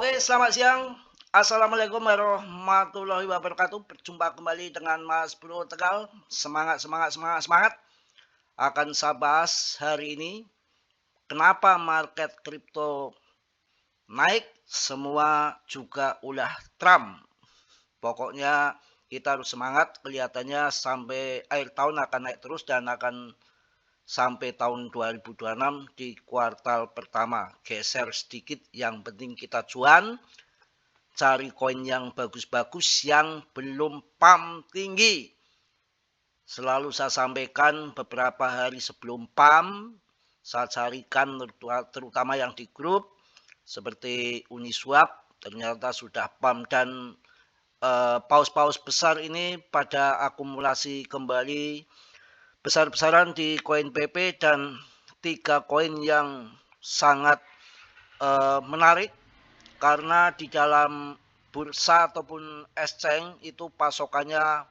Oke, selamat siang. Assalamualaikum warahmatullahi wabarakatuh. Berjumpa kembali dengan Mas Bro Tegal. Semangat, semangat, semangat, semangat. Akan saya bahas hari ini kenapa market kripto naik, semua juga ulah Trump. Pokoknya kita harus semangat. Kelihatannya sampai akhir tahun akan naik terus dan akan sampai tahun 2026 di kuartal pertama. Geser sedikit, yang penting kita cuan. Cari koin yang bagus-bagus yang belum pump tinggi. Selalu saya sampaikan beberapa hari sebelum pump, saya carikan terutama yang di grup seperti Uniswap, ternyata sudah pump dan paus-paus besar ini pada akumulasi kembali besar-besaran di koin PP dan 3 koin yang sangat menarik. Karena di dalam bursa ataupun exchange itu pasokannya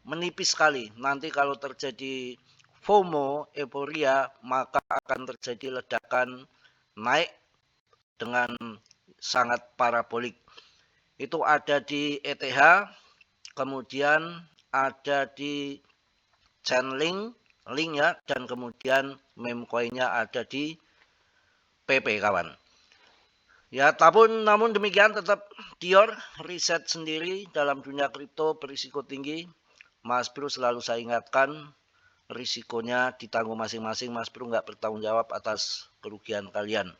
menipis sekali. Nanti kalau terjadi FOMO, euforia, maka akan terjadi ledakan naik dengan sangat parabolik. Itu ada di ETH, kemudian ada di Chainlink, link ya, dan kemudian meme coinnya ada di PP kawan. Ya, namun demikian tetap Dior riset sendiri dalam dunia kripto berisiko tinggi. Mas Bro selalu saya ingatkan, risikonya ditanggung masing-masing. Mas Bro nggak bertanggung jawab atas kerugian kalian.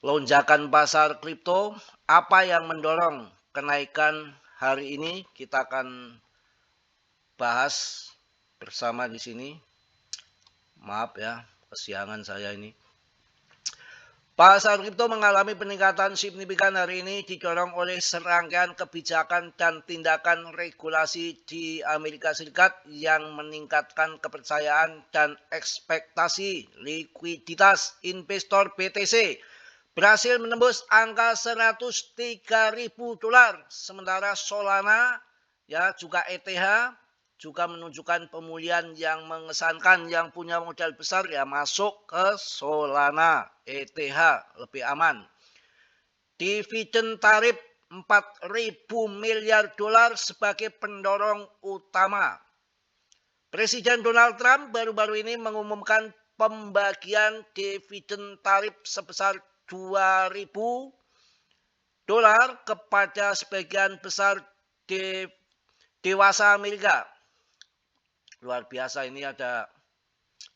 Lonjakan pasar kripto, apa yang mendorong kenaikan hari ini? Kita akan bahas bersama di sini. Maaf ya, kesiangan saya ini. Pasar kripto mengalami peningkatan signifikan hari ini didorong oleh serangkaian kebijakan dan tindakan regulasi di Amerika Serikat yang meningkatkan kepercayaan dan ekspektasi likuiditas investor BTC berhasil menembus angka $103.000. Sementara Solana ya juga ETH juga menunjukkan pemulihan yang mengesankan. Yang punya modal besar ya masuk ke Solana, ETH lebih aman. Dividen tarif $4.000 miliar sebagai pendorong utama. Presiden Donald Trump baru-baru ini mengumumkan pembagian dividen tarif sebesar $2.000 kepada sebagian besar dewasa Amerika. Luar biasa, ini ada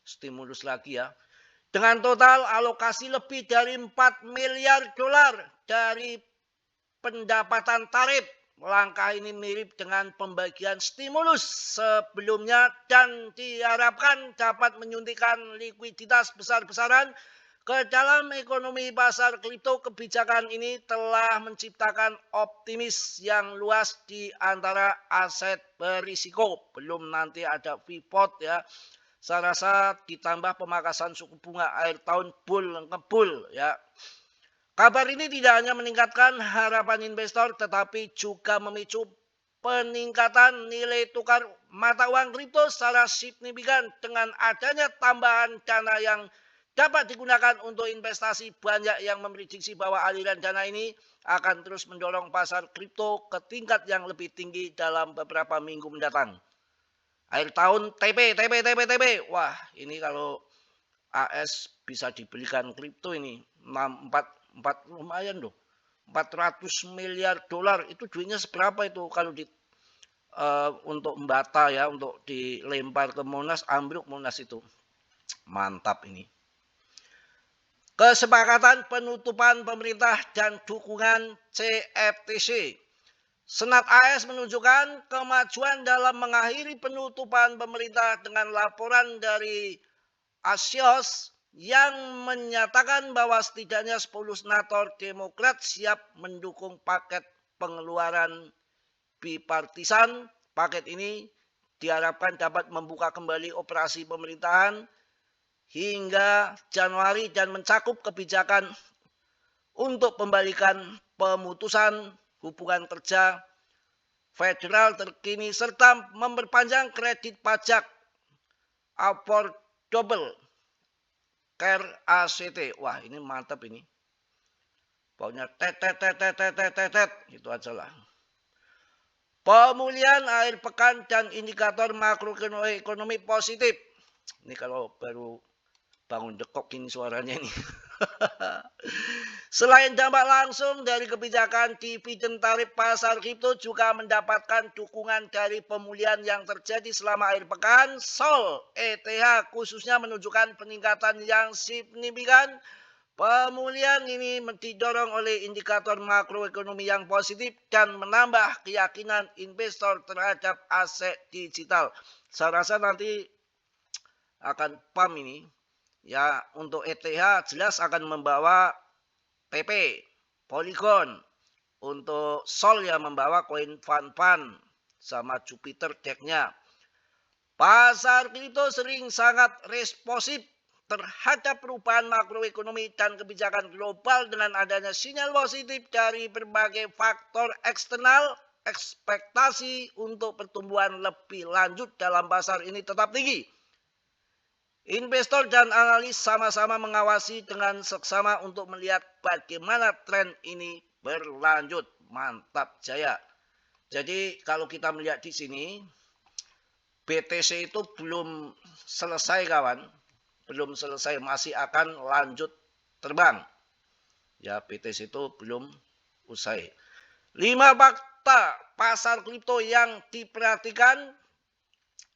stimulus lagi ya. Dengan total alokasi lebih dari $4 miliar dari pendapatan tarif. Langkah ini mirip dengan pembagian stimulus sebelumnya dan diharapkan dapat menyuntikkan likuiditas besar-besaran ke dalam ekonomi pasar kripto. Kebijakan ini telah menciptakan optimis yang luas di antara aset berisiko. Belum nanti ada pivot ya. Saya rasa ditambah pemangkasan suku bunga akhir tahun ngebul ya. Kabar ini tidak hanya meningkatkan harapan investor tetapi juga memicu peningkatan nilai tukar mata uang kripto secara signifikan dengan adanya tambahan dana yang dapat digunakan untuk investasi. Banyak yang memprediksi bahwa aliran dana ini akan terus mendorong pasar kripto ke tingkat yang lebih tinggi dalam beberapa minggu mendatang. Akhir tahun TP. Wah, ini kalau AS bisa dibelikan kripto ini 4 lumayan loh. $400 miliar. Itu duitnya seberapa itu kalau untuk membata ya, untuk dilempar ke Monas, ambruk Monas itu. Mantap ini. Kesepakatan penutupan pemerintah dan dukungan CFTC. Senat AS menunjukkan kemajuan dalam mengakhiri penutupan pemerintah dengan laporan dari Axios yang menyatakan bahwa setidaknya 10 senator Demokrat siap mendukung paket pengeluaran bipartisan. Paket ini diharapkan dapat membuka kembali operasi pemerintahan hingga Januari dan mencakup kebijakan untuk pembalikan pemutusan hubungan kerja federal terkini serta memperpanjang kredit pajak affordable care ACT. Wah, ini mantap ini. Pokoknya tet, itu aja lah. Pemulihan akhir pekan dan indikator makroekonomi positif. Ini kalau baru bangun dekok ini suaranya ini. Selain dampak langsung dari kebijakan dividen tarif pasar kripto juga mendapatkan dukungan dari pemulihan yang terjadi selama akhir pekan. Sol ETH khususnya menunjukkan peningkatan yang signifikan. Pemulihan ini didorong oleh indikator makroekonomi yang positif dan menambah keyakinan investor terhadap aset digital. Saya rasa nanti akan PAM ini ya, untuk ETH jelas akan membawa PP, Polygon, untuk Sol yang membawa koin Fan sama Jupiter deck-nya. Pasar kripto sering sangat responsif terhadap perubahan makroekonomi dan kebijakan global dengan adanya sinyal positif dari berbagai faktor eksternal. Ekspektasi untuk pertumbuhan lebih lanjut dalam pasar ini tetap tinggi. Investor dan analis sama-sama mengawasi dengan seksama untuk melihat bagaimana tren ini berlanjut. Mantap jaya. Jadi kalau kita melihat di sini, BTC itu belum selesai kawan. Belum selesai, masih akan lanjut terbang. Ya, BTC itu belum usai. 5 fakta pasar kripto yang diperhatikan.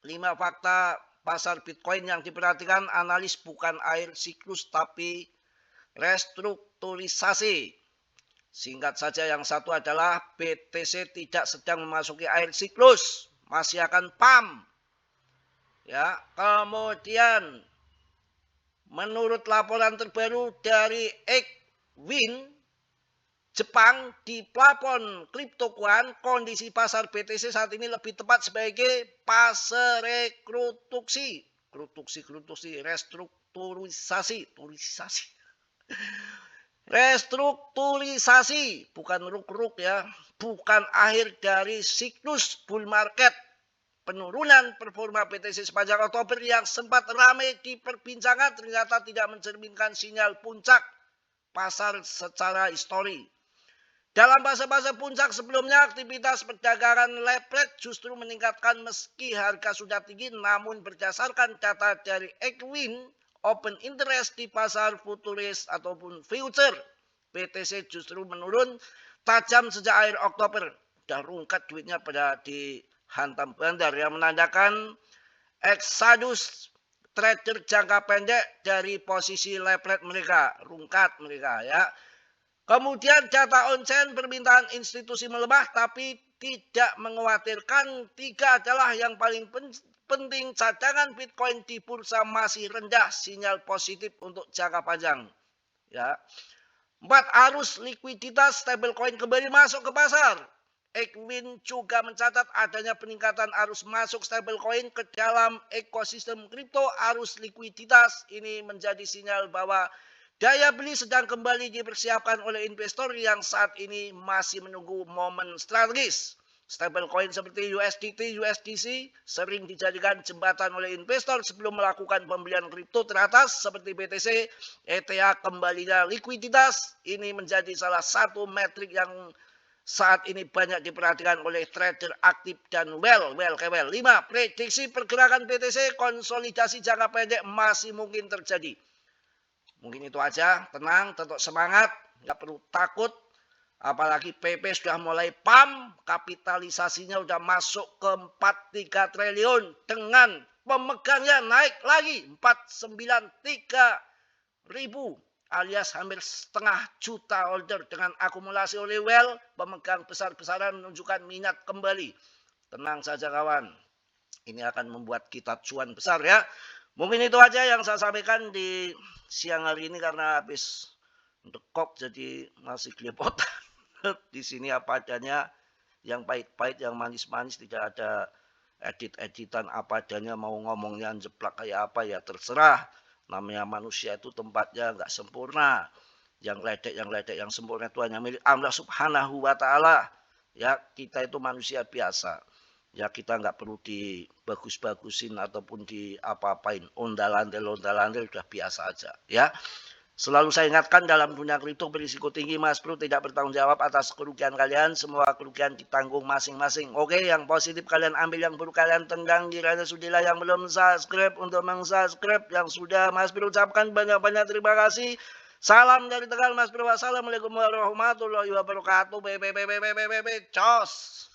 5 fakta pasar Bitcoin yang diperhatikan. Analis bukan akhir siklus tapi restrukturisasi. Singkat saja, yang satu adalah BTC tidak sedang memasuki akhir siklus, masih akan PAM. Ya, kemudian menurut laporan terbaru dari Ekwin Jepang di plafon KryptoQuan, kondisi pasar BTC saat ini lebih tepat sebagai fase restrukturisasi, bukan ruk-ruk ya, bukan akhir dari siklus bull market. Penurunan performa BTC sepanjang Oktober yang sempat ramai diperbincangkan ternyata tidak mencerminkan sinyal puncak pasar secara histori. Dalam fase-fase puncak sebelumnya, aktivitas perdagangan leverage justru meningkatkan meski harga sudah tinggi, namun berdasarkan data dari Ekwin, open interest di pasar futuris ataupun future BTC justru menurun tajam sejak akhir Oktober. Udah rungkat duitnya pada dihantam bandar, yang menandakan exodus trader jangka pendek dari posisi leverage mereka, rungkat mereka ya. Kemudian data on-chain permintaan institusi melemah tapi tidak mengkhawatirkan. 3 adalah yang paling penting, cadangan Bitcoin di bursa masih rendah, sinyal positif untuk jangka panjang. Ya. 4, arus likuiditas stablecoin kembali masuk ke pasar. Ekwin juga mencatat adanya peningkatan arus masuk stablecoin ke dalam ekosistem kripto. Arus likuiditas ini menjadi sinyal bahwa daya beli sedang kembali dipersiapkan oleh investor yang saat ini masih menunggu momen strategis. Stablecoin seperti USDT, USDC sering dijadikan jembatan oleh investor sebelum melakukan pembelian kripto teratas seperti BTC. ETH kembalinya likuiditas ini menjadi salah satu metrik yang saat ini banyak diperhatikan oleh trader aktif dan well. 5, prediksi pergerakan BTC konsolidasi jangka pendek masih mungkin terjadi. Mungkin itu aja, tenang, tetap semangat, nggak perlu takut. Apalagi PP sudah mulai PAM, kapitalisasinya sudah masuk ke 43 triliun dengan pemegangnya naik lagi 493 ribu alias hampir setengah juta order dengan akumulasi oleh well. Pemegang besar-besaran menunjukkan minat kembali. Tenang saja kawan, ini akan membuat kita cuan besar ya. Mungkin itu aja yang saya sampaikan di siang hari ini karena habis dekok jadi masih kelepotan. Di sini apa adanya, yang pahit-pahit, yang manis-manis, tidak ada edit-editan, apa adanya, mau ngomongnya jeplak kayak apa ya terserah. Namanya manusia itu tempatnya nggak sempurna. Yang ledek, yang sempurna itu hanya milik Allah Subhanahu wa Ta'ala. Ya, kita itu manusia biasa. Ya, kita nggak perlu dibagus-bagusin ataupun di apa-apain. Ondal-andel udah biasa aja. Ya, Selalu saya ingatkan dalam dunia kripto berisiko tinggi Mas Bro, tidak bertanggung jawab atas kerugian kalian, semua kerugian ditanggung masing-masing. Oke, yang positif kalian ambil, yang buruk kalian tendang, kiranya sudilah. Yang belum subscribe untuk meng-subscribe, yang sudah Mas Bro ucapkan banyak-banyak terima kasih. Salam dari Tegal Mas Bro, wassalamualaikum warahmatullahi wabarakatuh. Cos.